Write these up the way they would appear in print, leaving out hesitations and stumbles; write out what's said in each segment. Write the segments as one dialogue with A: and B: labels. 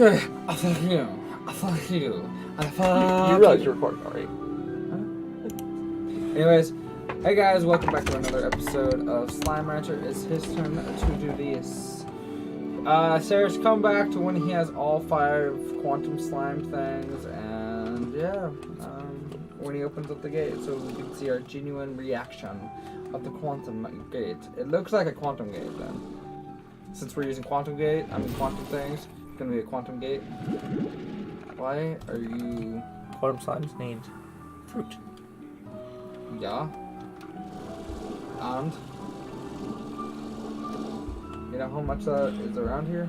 A: I fuck you. I fuck you. I fuck
B: You realize you're recording, alright?
A: Anyways, hey guys, welcome back to another episode of Slime Rancher. It's his turn to do this. Sarah's come back to when he has all 5 quantum slime things, and yeah, when he opens up the gate, so we can see our genuine reaction of the quantum gate. It looks like a quantum gate then. Since we're using quantum gate, quantum things, it's gonna be a quantum gate. Why are you...
B: Quantum slime's named fruit.
A: Yeah. And you know how much that is around here?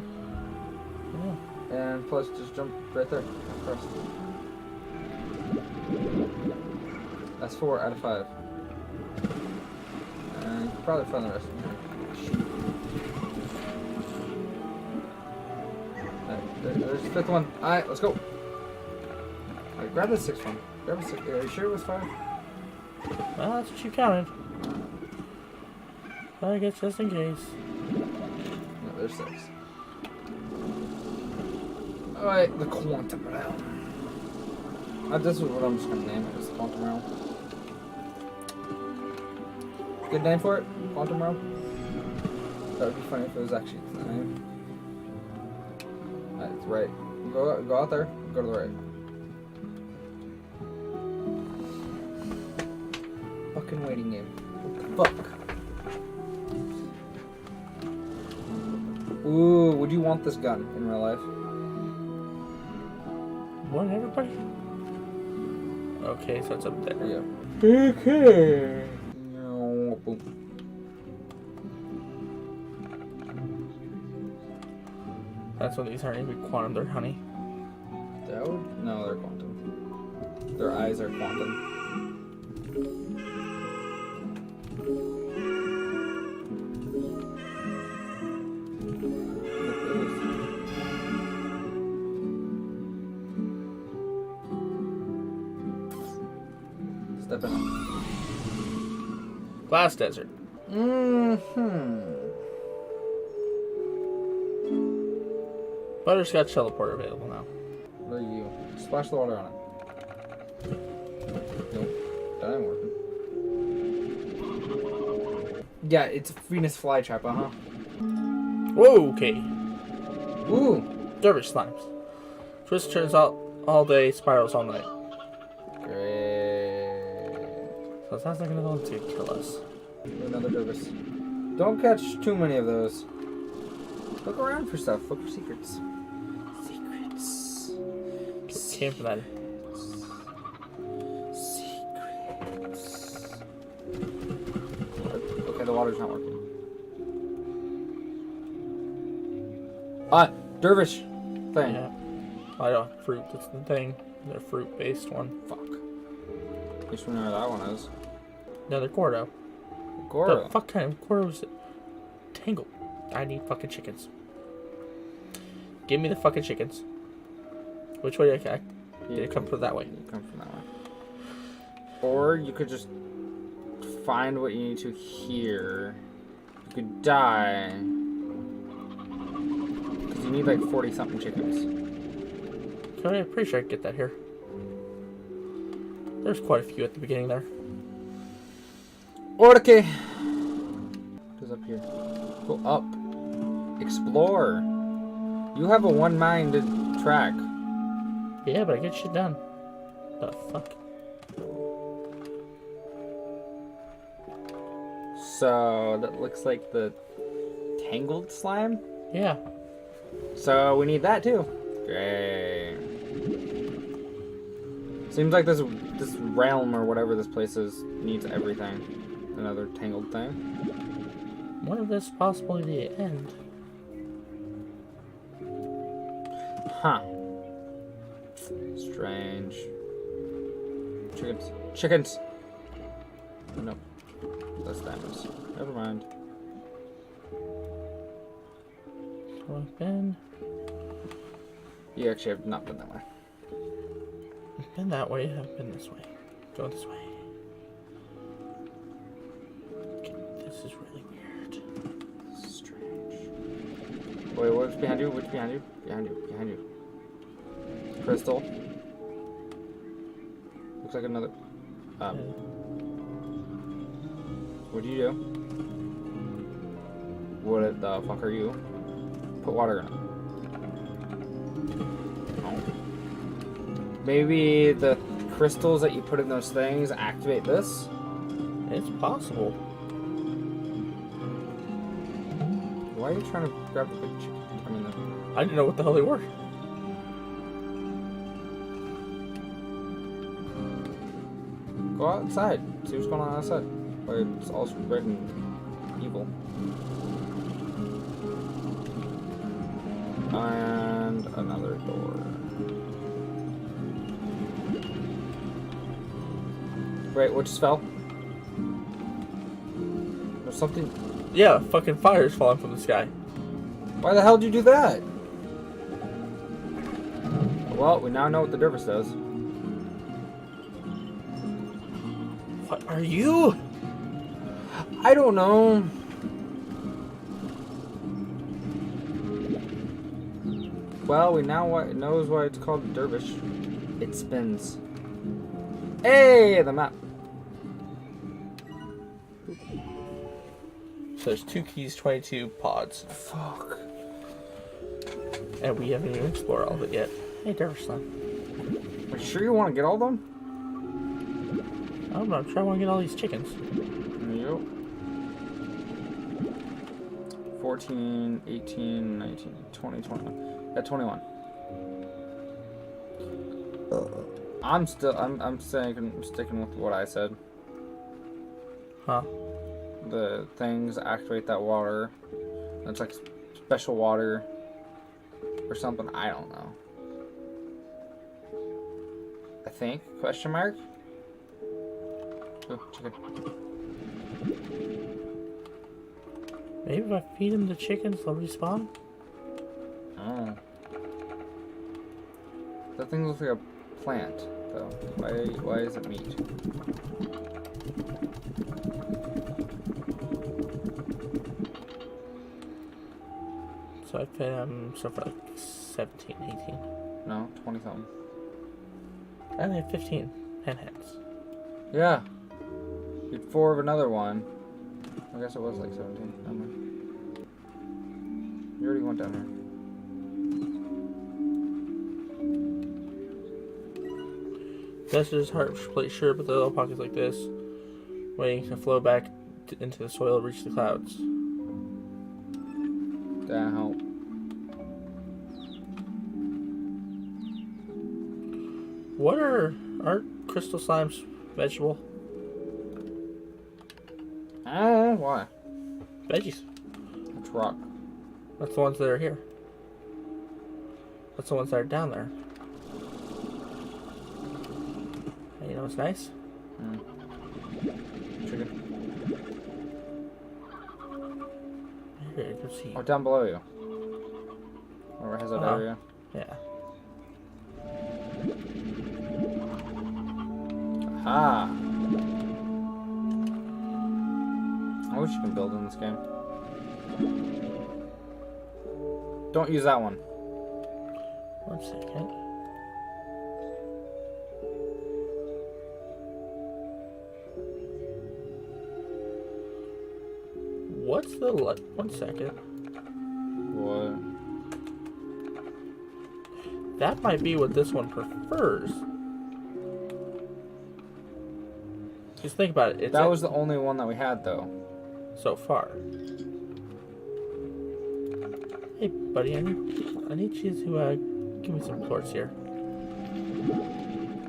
B: Yeah.
A: And plus just jump right there. First. That's 4 out of 5. And you can probably find the rest in here. Shoot. There's the 5th one. Alright, let's go. Alright, grab the 6th one. Grab the 6th. Are you sure it was 5?
B: Well, that's what you counted. I guess just in case.
A: No, there's 6. Alright, the quantum realm. This is what I'm just gonna name it, is the quantum realm. Good name for it? Quantum realm? That would be funny if it was actually the name. Alright, it's right. Go out there, go to the right. Fucking waiting game. What the fuck? Ooh, would you want this gun in real life?
B: What, everybody? Okay, so it's up there.
A: Yeah. Okay. No, boom.
B: That's what these aren't even quantum, they're honey.
A: That would... No, they're quantum. Their eyes are quantum. Step in.
B: Glass desert. Butterscotch teleport available now.
A: Where are you? Splash the water on it. Nope. That ain't working. Yeah, it's a Venus flytrap,
B: Whoa, okay.
A: Ooh!
B: Dervish slimes. Twist turns out all day, spirals all night.
A: Great.
B: So it sounds like another one to kill us.
A: Another dervis. Don't catch too many of those. Look around for stuff. Look for secrets. Secrets.
B: Came for that.
A: Secrets. Okay, the water's not working. Dervish thing.
B: Yeah. I don't fruit, that's the thing. They're a fruit based one.
A: Fuck. At least we know where that one is.
B: Another Gordo.
A: Goro.
B: The fuck kind of Gordo is it? Tangle. I need fucking chickens. Give me the fucking chickens. Which way did it come from that way?
A: You come from that way. Or you could just find what you need to here. You could die. Because you need like 40 something chickens.
B: Okay, I'm pretty sure I can get that here. There's quite a few at the beginning there.
A: Okay. What is up here? Go up. Explore. You have a one-minded track.
B: Yeah, but I get shit done. The fuck?
A: So, that looks like the tangled slime?
B: Yeah.
A: So, we need that too. Great. Seems like this realm or whatever this place is needs everything. Another tangled thing.
B: What if this is possibly the end?
A: Huh. Strange. Chickens. Chickens! Oh, no. That's diamonds. Never mind.
B: So I've been
A: You actually have not been that way.
B: that way, I've been this way. Go this way. Okay, this is really weird.
A: Strange. Wait, what's behind you? What's behind you? Behind you. Behind you. Crystal. Looks like another. What do you do? What the fuck are you? Put water in it. Oh. Maybe the crystals that you put in those things activate this?
B: It's possible.
A: Why are you trying to grab the big chicken? I mean,
B: I didn't know what the hell they were.
A: go outside. See what's going on outside. Why it's all red and evil. And another door. Wait, what just fell? There's something.
B: Yeah, fucking fire's falling from the sky.
A: Why the hell did you do that? Well, we now know what the dervish does.
B: What are you?
A: I don't know. Well, we now knows why it's called the dervish. It spins. Hey, the map.
B: So there's 2 keys, 22 pods.
A: Fuck.
B: And we haven't even explored all of it yet. Hey, Dervish Slime.
A: Are you sure you want to get all of them?
B: I'm not sure I want to get all these chickens.
A: Yep. 14, 18, 19, 20, 21. Got 21. I'm sticking with what I said.
B: Huh?
A: The things activate that water. It's like special water or something. I don't know. I think? Question mark? Oh, chicken.
B: Maybe if I feed them the chickens, they'll respawn?
A: Oh. That thing looks like a plant, though. Why is it meat?
B: So I fed them so for like 17, 18.
A: No, 20 something.
B: I only have 15 hen heads.
A: Yeah. You had 4 of another one. I guess it was like 17. Never mind. You already went down there.
B: This is hard to play sure, but the little pockets like this, waiting to flow back into the soil, reach the clouds.
A: That help.
B: What are crystal slimes vegetable?
A: I don't know why.
B: Veggies.
A: It's rock.
B: That's the ones that are here. That's the ones that are down there. And you know what's nice?
A: Chicken.
B: Here, go see.
A: Oh, down below you. Or has that area?
B: Yeah.
A: Ah. I wish you can build in this game. Don't use that one.
B: 1 second. What's the 1 second?
A: What?
B: That might be what this one prefers. Just think about it.
A: That was the only one that we had, though.
B: So far. Hey, buddy, I need you to give me some quartz here.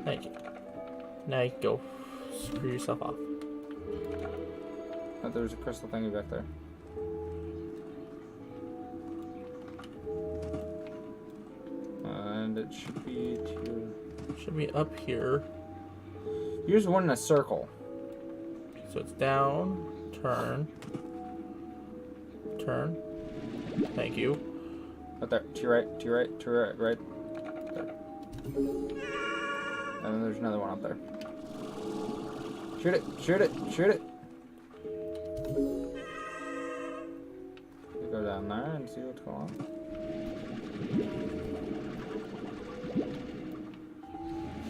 B: Thank you. Now you can go screw yourself off.
A: Oh, there's a crystal thingy back there. And it should be to...
B: Should be up here.
A: Use one in a circle.
B: So it's down, turn. Thank you.
A: Right there. To your right, to your right, to your right. There. And then there's another one up there. Shoot it, shoot it, shoot it. You go down there and see what's going on.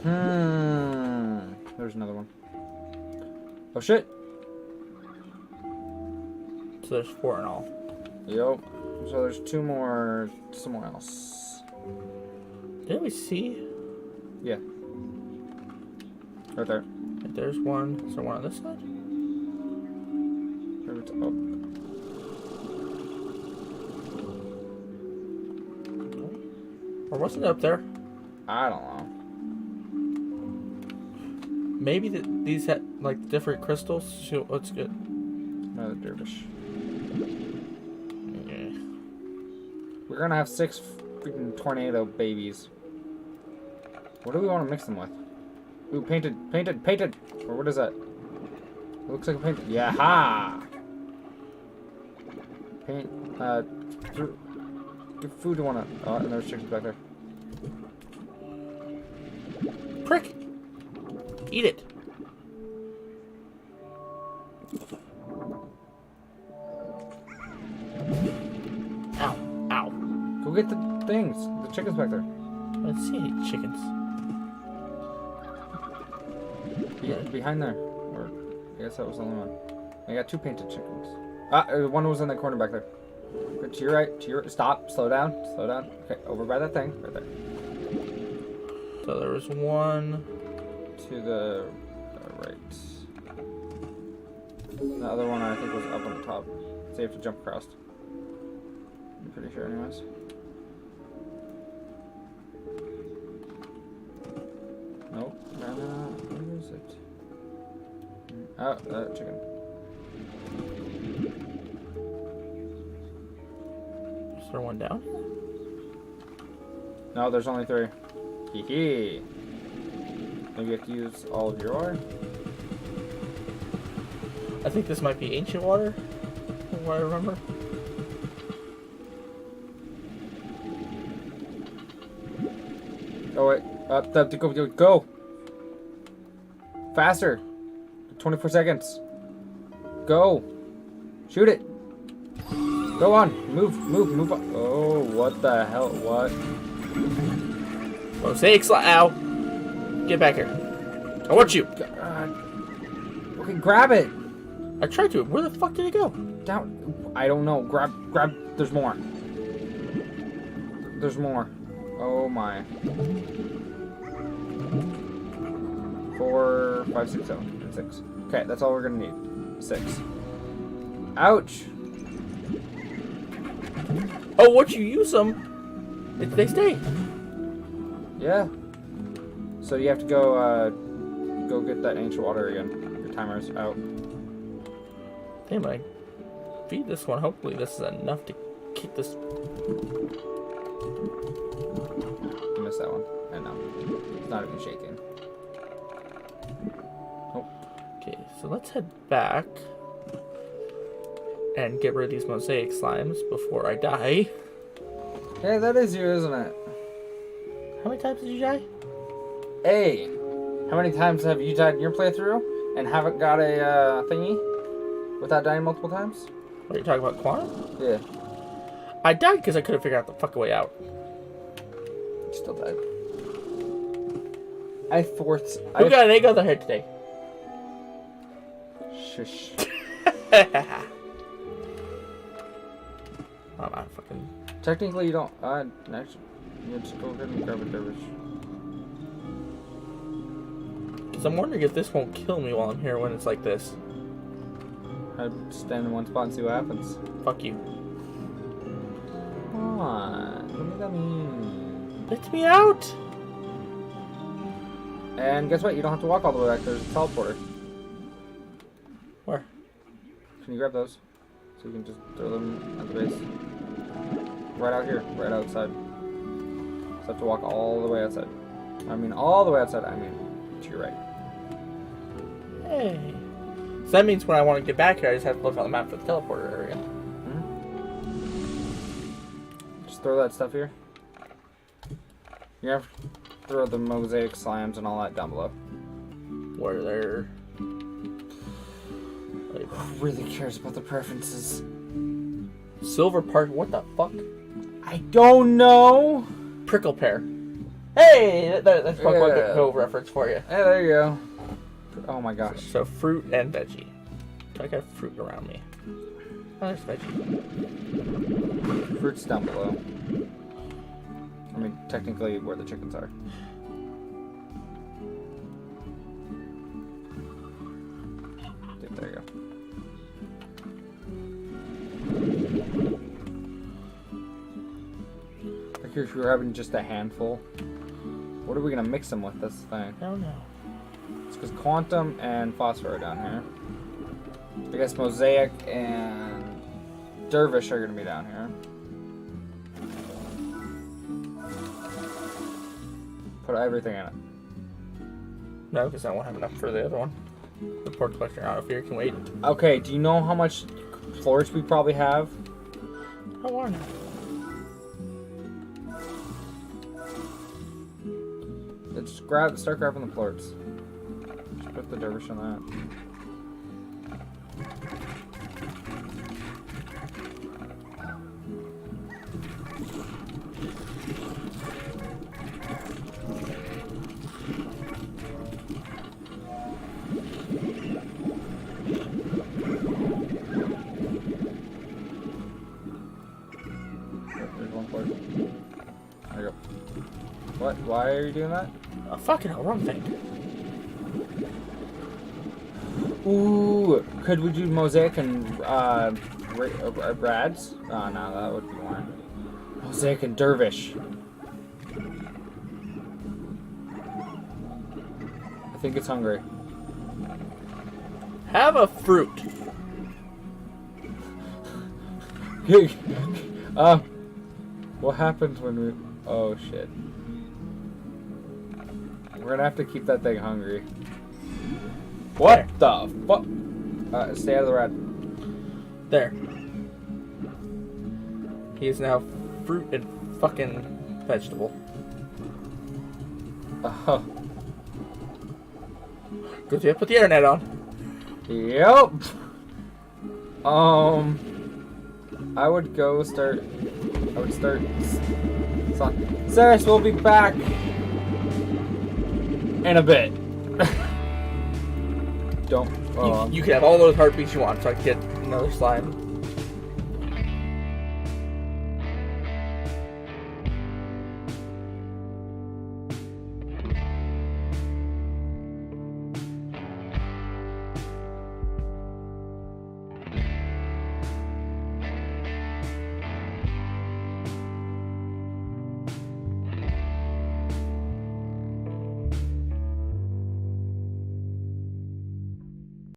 A: There's another one. Oh shit.
B: So there's 4 in all.
A: Yep. So there's 2 more somewhere else.
B: Didn't we see?
A: Yeah. Right there.
B: There's one. Is there one on this side? Or wasn't it up there?
A: I don't know.
B: Maybe these had like different crystals. So let's get
A: Another dervish.
B: yeah.
A: We're gonna have 6 freaking tornado babies. What do we want to mix them with? Ooh, painted. Or what is that? It looks like a painted. Yeah, ha! Paint. What food do you want to? Oh, and there's chickens back there.
B: Prick! Eat it. Ow! Ow!
A: Go get the things. The chickens back there.
B: Let's see any chickens.
A: Yeah, behind there. Or I guess that was the only one. I got 2 painted chickens. One was in the corner back there. To your right. To your stop. Slow down. Slow down. Okay, over by that thing right there.
B: So there was one.
A: To the right. The other one I think was up on the top. So you have to jump across. I'm pretty sure, anyways. Nope. No. Where is it? Oh, chicken.
B: Is there one down?
A: No, there's only 3. Hee hee. Maybe you have to use all of your water.
B: I think this might be ancient water, from what I remember.
A: Oh wait, go! Faster! 24 seconds. Go! Shoot it! Go on! Move on. Oh, what the hell? What?
B: Mosaic slide. Ow! Get back here. I want you.
A: Okay, grab it!
B: I tried to. Where the fuck did it go?
A: Down. I don't know. Grab. There's more. There's more. Oh my. 4, 5, 6, 7, and 6. Okay, that's all we're gonna need. 6. Ouch!
B: Oh, once you use them, they stay.
A: Yeah. So you have to go get that ancient water again. Your timer's out.
B: Damn, I feed this one. Hopefully this is enough to kick this.
A: You missed that one. I know. It's not even shaking. Oh.
B: Okay, so let's head back and get rid of these mosaic slimes before I die.
A: Hey, that is you, isn't it?
B: How many times did you die?
A: Hey, how many times have you died in your playthrough and haven't got a thingy without dying multiple times?
B: What are you talking about, Quantum?
A: Yeah.
B: I died because I couldn't figure out the fucking way out.
A: You still died.
B: Who got an egg on their head today?
A: Shush.
B: I'm not fucking.
A: Technically, you don't. Next, you just go ahead and grab a dervish.
B: Because I'm wondering if this won't kill me while I'm here when it's like this.
A: I'd stand in one spot and see what happens.
B: Fuck you.
A: Come on. What does that mean?
B: Let me out!
A: And guess what? You don't have to walk all the way back. There's a teleporter.
B: Where?
A: Can you grab those? So you can just throw them at the base. Right out here. Right outside. So have to walk all the way outside. I mean, all the way outside. I mean, to your right.
B: Hey. So that means when I want to get back here, I just have to look on the map for the teleporter area.
A: Mm-hmm. Just throw that stuff here. You have to throw the mosaic slimes and all that down below.
B: Where they're.
A: Who really cares about the preferences?
B: Silver part. What the fuck?
A: I don't know.
B: Prickle pear. Hey, that's Pokemon
A: Yeah.
B: Go reference for you.
A: Hey, there you go. Oh my gosh.
B: So fruit and veggie. I got fruit around me. Oh, there's veggie.
A: Fruit's down below. I mean, technically where the chickens are. There you go. Like if you're having just a handful, what are we gonna mix them with this thing?
B: I don't know.
A: It's because Quantum and Phosphor are down here. I guess Mosaic and Dervish are gonna be down here. Put everything in it.
B: No, because I won't have enough for the other one. The port collector out of here can wait.
A: Okay, do you know how much floors we probably have?
B: How are you?
A: Just start grabbing the plorts. Just put the dervish on that. There's one plort. There you go. What? Why are you doing that?
B: Oh, fucking hell, wrong thing.
A: Ooh, could we do Mosaic and Rads? Oh, no, that would be more. Mosaic and Dervish. I think it's hungry.
B: Have a fruit.
A: What happens when we... Oh, shit. We're gonna have to keep that thing hungry. What the fuck? Stay out of the red.
B: There. He is now fruit and fucking vegetable.
A: Oh.
B: Good, you have to put the internet on.
A: Yep. I would go start. I would start. Ceres, we'll be back in a bit. Don't.
B: You can have all those heartbeats you want, so I can get another slime.